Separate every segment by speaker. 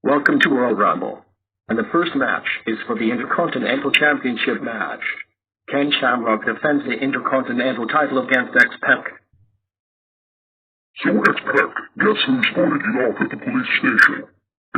Speaker 1: Welcome to Royal Rumble. And the first match is for the Intercontinental Championship match. Ken Shamrock defends the Intercontinental title against X-Pac.
Speaker 2: So X-Pac, guess who spotted you off at the police station?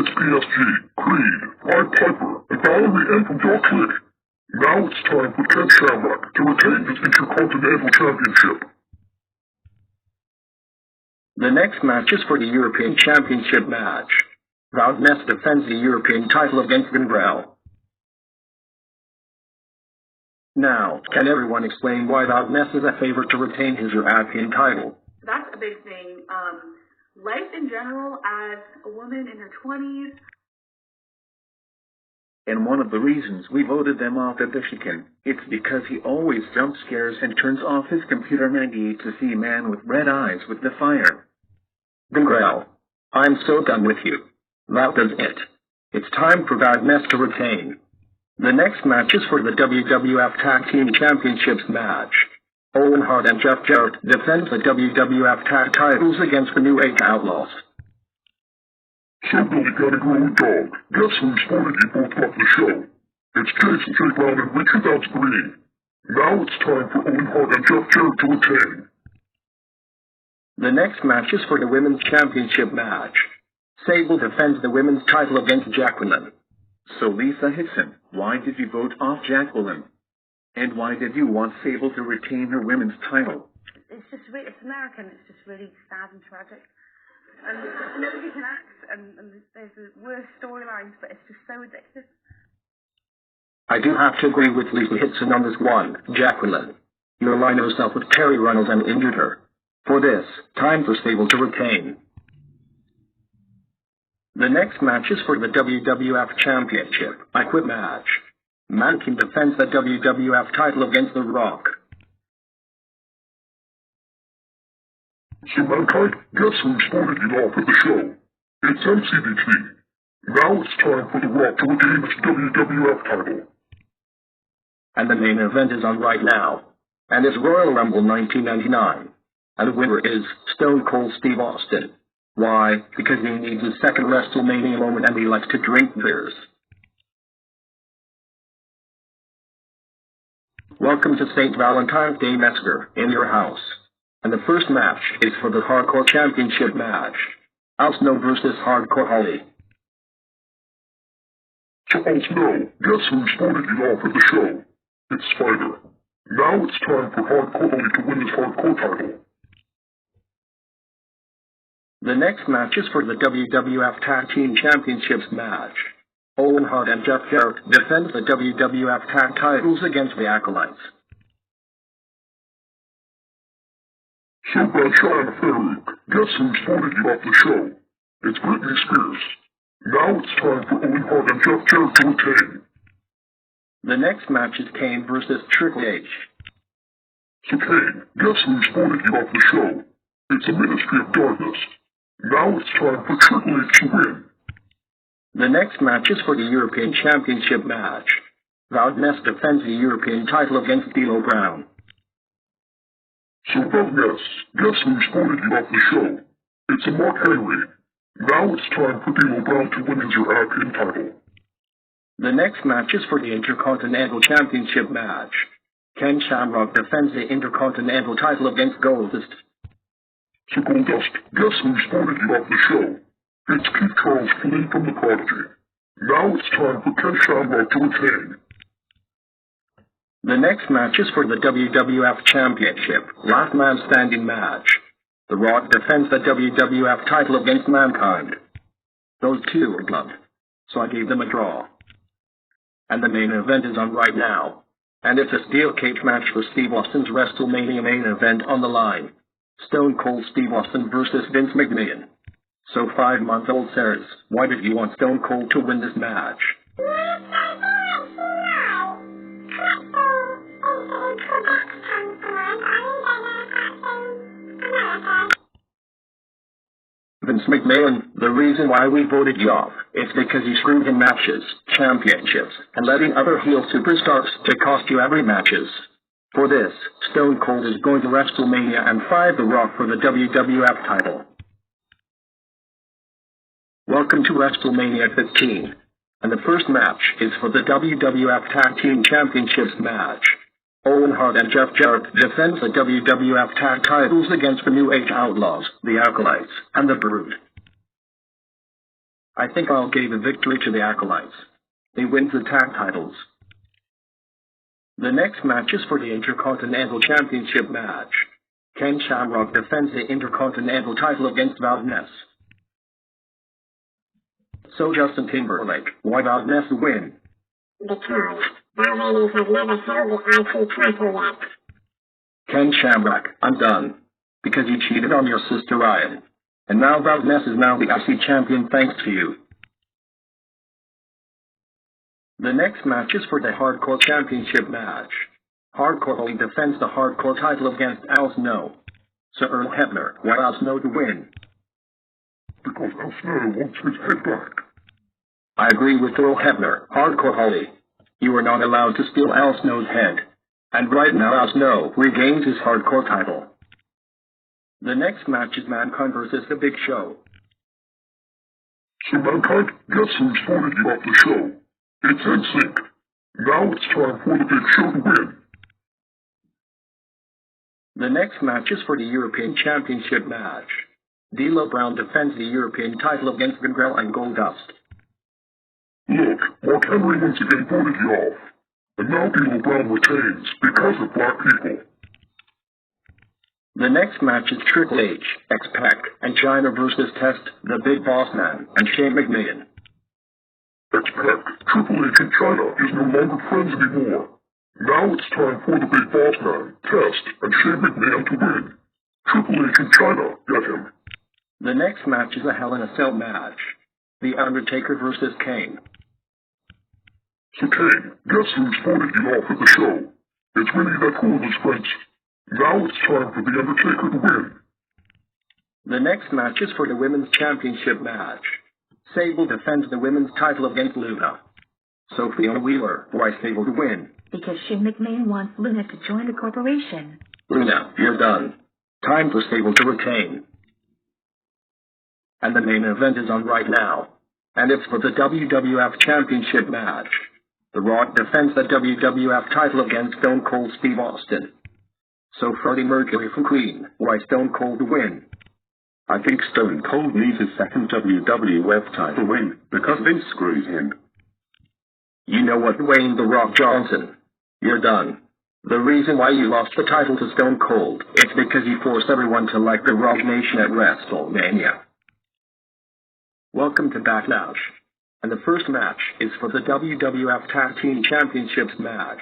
Speaker 2: It's PSG, Creed, Pied Piper, and Valerie Ann from your clique. Now it's time for Ken Shamrock to retain his Intercontinental Championship.
Speaker 1: The next match is for the European Championship match. Ness defends the European title against Gangrel. Now, can everyone explain why Ness is a favorite to retain his European title?
Speaker 3: That's a big thing. Life in general, as a woman in her 20s.
Speaker 4: And one of the reasons we voted them off at the Chicken, it's because he always jump scares and turns off his computer Maggie to see a man with red eyes with the fire.
Speaker 1: Gangrel, I'm so done with you. That does it. It's time for Ness to retain. The next match is for the WWF Tag Team Championships match. Owen Hart and Jeff Jarrett defend the WWF Tag titles against the New Age Outlaws.
Speaker 2: So Billy got a growing dog. Guess who spotted you both off the show? It's Jason J. Brown and Richard Downs Green. Now it's time for Owen Hart and Jeff Jarrett to retain.
Speaker 1: The next match is for the Women's Championship match. Sable defends the women's title against Jacqueline.
Speaker 4: So Lisa Hickson, why did you vote off Jacqueline? And why did you want Sable to retain her women's title?
Speaker 3: It's just really, it's American, it's just really sad and tragic. And nobody can act, and there's the worst storylines, but it's just so addictive.
Speaker 1: I do have to agree with Lisa Hickson on this one, Jacqueline. You aligned herself with Terry Runnels and injured her. For this, time for Sable to retain. The next match is for the WWF Championship. I Quit match. Mankind defends the WWF title against The Rock.
Speaker 2: So Mankind, guess who spotted you off at the show? It's MCDT. Now it's time for The Rock to regain his WWF title.
Speaker 1: And the main event is on right now. And it's Royal Rumble 1999. And the winner is Stone Cold Steve Austin. Why? Because he needs his second WrestleMania moment and he likes to drink beers. Welcome to St. Valentine's Day Massacre in your house. And the first match is for the Hardcore Championship match. Al Snow versus Hardcore Holly.
Speaker 2: So Al Snow, guess who spotted you off at the show? It's Spider. Now it's time for Hardcore Holly to win his Hardcore title.
Speaker 1: The next match is for the WWF Tag Team Championships match. Owen Hart and Jeff Jarrett defend the WWF Tag titles against the Acolytes.
Speaker 2: So Bradshaw and Farouk, guess who spotted you off the show? It's Britney Spears. Now it's time for Owen Hart and Jeff Jarrett to retain.
Speaker 1: The next match is Kane versus Triple H.
Speaker 2: So Kane, guess who spotted you off the show? It's the Ministry of Darkness. Now it's time for Triple H to win.
Speaker 1: The next match is for the European Championship match. Ness defends the European title against D'Lo Brown.
Speaker 2: So Ness, guess who spotted you off the show? It's a Mark Henry. Now it's time for D'Lo Brown to win his European title.
Speaker 1: The next match is for the Intercontinental Championship match. Ken Shamrock defends the Intercontinental title against Goldust.
Speaker 2: So Goldust, guess who spotted you off the show? It's Keith Charles fleeing from the Prodigy. Now it's time for Ken Shamrock to retain.
Speaker 1: The next match is for the WWF Championship, Last Man Standing match. The Rock defends the WWF title against Mankind. Those two are gloved, so I gave them a draw. And the main event is on right now. And it's a steel cage match for Steve Austin's WrestleMania main event on the line. Stone Cold Steve Austin versus Vince McMahon. So 5-month-old says, why did you want Stone Cold to win this match? Vince McMahon, the reason why we voted you off is because you screwed in matches, championships, and letting other heel superstars to cost you every matches. For this, Stone Cold is going to WrestleMania and fight The Rock for the WWF title. Welcome to WrestleMania 15. And the first match is for the WWF Tag Team Championships match. Owen Hart and Jeff Jarrett defends the WWF Tag titles against the New Age Outlaws, the Acolytes, and the Brood. I think I'll give the victory to the Acolytes. They win the tag titles. The next match is for the Intercontinental Championship match. Ken Shamrock defends the Intercontinental title against Valdez. So Justin Timberlake, why Valdez win?
Speaker 5: Because Valdez has never held the IC title yet.
Speaker 1: Ken Shamrock, I'm done. Because you cheated on your sister Ryan. And now Valdez is now the IC champion thanks to you. The next match is for the Hardcore Championship match. Hardcore Holly defends the Hardcore title against Al Snow. Sir Earl Hebner, why Al Snow to win?
Speaker 2: Because Al Snow wants his head back.
Speaker 1: I agree with Earl Hebner, Hardcore Holly. You are not allowed to steal Al Snow's head. And right now Al Snow regains his Hardcore title. The next match is Mankind versus The Big Show.
Speaker 2: So Mankind, guess who's voted you off the show? It's NSYNC. Now it's time for The Big Show to win.
Speaker 1: The next match is for the European Championship match. D'Lo Brown defends the European title against Gangrel and Goldust.
Speaker 2: Look, Mark Henry once again voted you off. And now D'Lo Brown retains because of black people.
Speaker 1: The next match is Triple H, X-Pac, and China versus Test, the Big Boss Man, and Shane McMahon.
Speaker 2: X-Pac, Triple H and China is no longer friends anymore. Now it's time for the Big Boss Man, Test, and Shane McMahon to win. Triple H and China, get him.
Speaker 1: The next match is a Hell in a Cell match. The Undertaker versus Kane.
Speaker 2: So Kane, guess who's voted you off of the show? It's Winnie the Pooh and his friends. Now it's time for the Undertaker to win.
Speaker 1: The next match is for the Women's Championship match. Sable defends the women's title against Luna. So Fiona Wheeler, why Sable to win?
Speaker 6: Because Shane McMahon wants Luna to join the corporation.
Speaker 1: Luna, you're done. Time for Sable to retain. And the main event is on right now. And it's for the WWF Championship match. The Rock defends the WWF title against Stone Cold Steve Austin. So Freddie Mercury from Queen, why Stone Cold to win?
Speaker 7: I think Stone Cold needs his second WWF title win, because Vince screwed him.
Speaker 1: You know what, Dwayne "The Rock" Johnson? You're done. The reason why you lost the title to Stone Cold is because you forced everyone to like the Rock Nation at WrestleMania. Welcome to Backlash. And the first match is for the WWF Tag Team Championships match.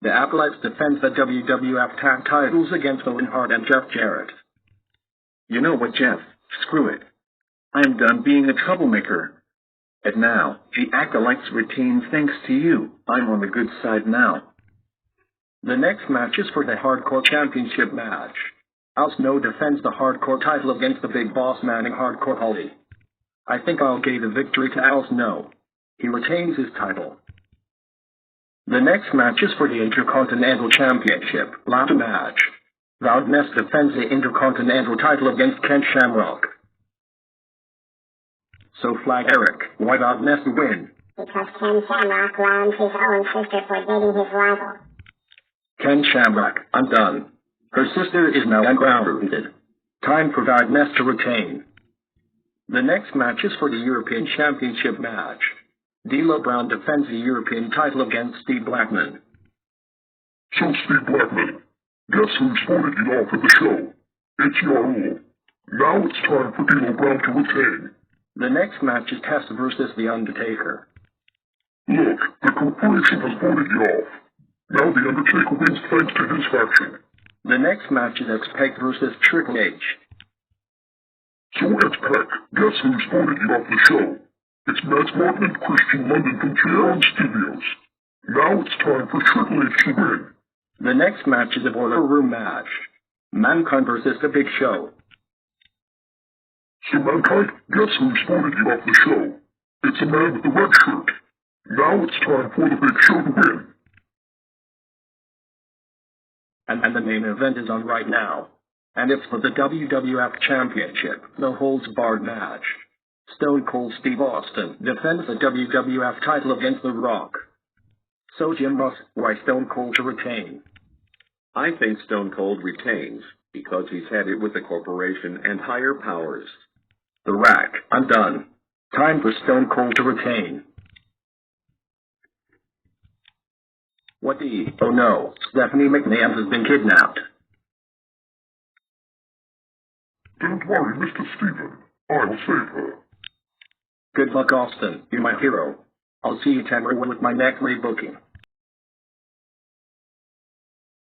Speaker 1: The Acolytes defend the WWF Tag titles against Owen Hart and Jeff Jarrett.
Speaker 4: You know what, Jeff? Screw it. I'm done being a troublemaker. And now, the Acolytes retain thanks to you. I'm on the good side now.
Speaker 1: The next match is for the Hardcore Championship match. Al Snow defends the Hardcore title against the Big Boss Man and Hardcore Holly. I think I'll give the victory to Al Snow. He retains his title. The next match is for the Intercontinental Championship ladder match. Valdez defends the Intercontinental title against Ken Shamrock. So Flag Eric, why Valdez win?
Speaker 5: Because Ken Shamrock blamed his own sister for dating his rival.
Speaker 1: Ken Shamrock, I'm done. Her sister is now grounded. Time for Valdez to retain. The next match is for the European Championship match. D'Lo Brown defends the European title against Steve Blackman.
Speaker 2: So Steve Blackman, guess who's voted you off of the show? It's your rule. Now it's time for D'Lo Brown to retain.
Speaker 1: The next match is Test versus The Undertaker.
Speaker 2: Look, the corporation has voted you off. Now the Undertaker wins thanks to his faction.
Speaker 1: The next match is X-Pac versus Triple H.
Speaker 2: So X-Pac, guess who's voted you off the show? It's Matt Martin and Christian London from JRN Studios. Now it's time for Triple H to win.
Speaker 1: The next match is a Boiler Room match. Mankind versus The Big Show.
Speaker 2: So Mankind, guess who's voted you off the show? It's a man with the red shirt. Now it's time for The Big Show to win.
Speaker 1: And the main event is on right now. And it's for the WWF Championship, no holds barred match. Stone Cold Steve Austin defends the WWF title against The Rock. So Jim Ross, why Stone Cold to retain?
Speaker 4: I think Stone Cold retains because he's had it with the corporation and higher powers.
Speaker 1: The Rack, I'm done. Time for Stone Cold to retain. What the? Oh no, Stephanie McMahon has been kidnapped.
Speaker 2: Don't worry, Mr. Stephen. I will save her.
Speaker 1: Good luck, Austin. You're my hero. I'll see you tomorrow with my next rebooking.